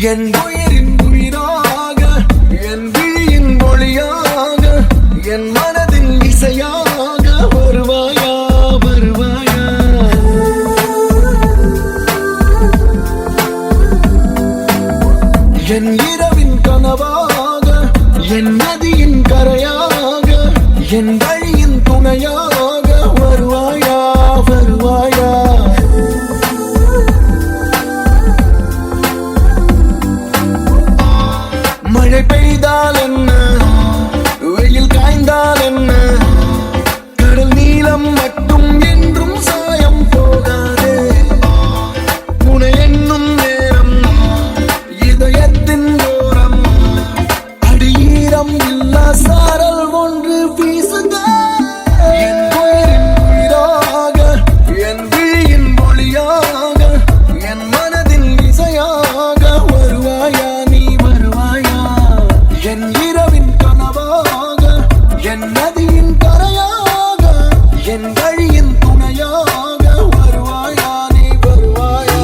என் உயிரின் உயிராக, என் விழியின் மொழியாக, என் மனதின் இசையாக வருவாயா வருவாயா. என் இரவின் கனவாக, என் நதியின் கரையாக, என் வழியின் துணையாக வருவாயா வருவாயா. மழை பெய்தால் என்ன, வெயில் காய்ந்தால் என்ன, கடல் நீளம் மட்டும் என்றும் சாயம் போகாதே. உனை என்னும் நேரம் இதயத்தின் ஓரம் அடியீரம் இல்லா சாரல் ஒன்று வீசுதே. என் உயிரின் உயிராக, என் விழியின் மொழியாக, என் மனதின் இசையாக வருவாயா நீ வருவாயா. என் இரவின் கனவாக, என் நதியின் கரையாக, என் வழியின் துணையாக வருவாயா நீ வருவாயா.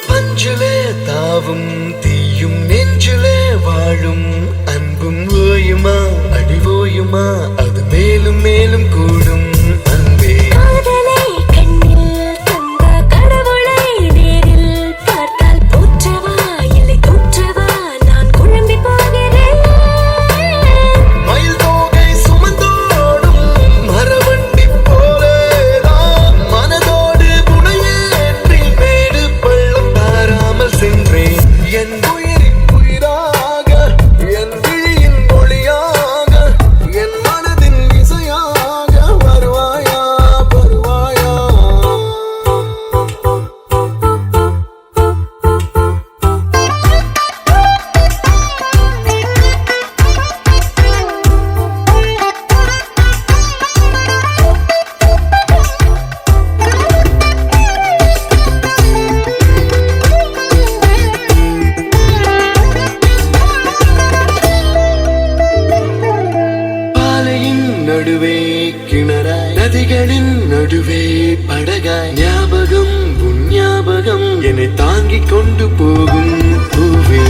பஞ்சிலே தாவும் தீயும் நெஞ்சிலே வாழும் அன்பும் ஓயுமா அடி ஓயுமா, அது மேலும் மேலும் கூடும் அன்பே. என் உயிரின் உயிராக, என் விழியின் மொழியாக, என் மனதின் இசையாக வருவாயா வருவாயா. நடுவே கிணறாய், நதிகளின் நடுவே படகாய், ஞாபகம் உன் ஞாபகம் என்னை தாங்கிக் கொண்டு போகும் பூவே.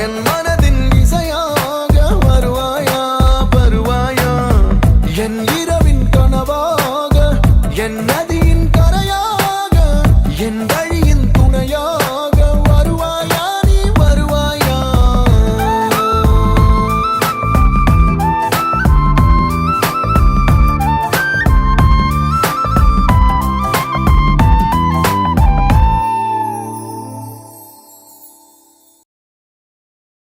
என் மனதின் இசையாக வருவாயா வருவாயா. என் இரவின் கனவாக, என் நதியின் கரையாக, என் வழி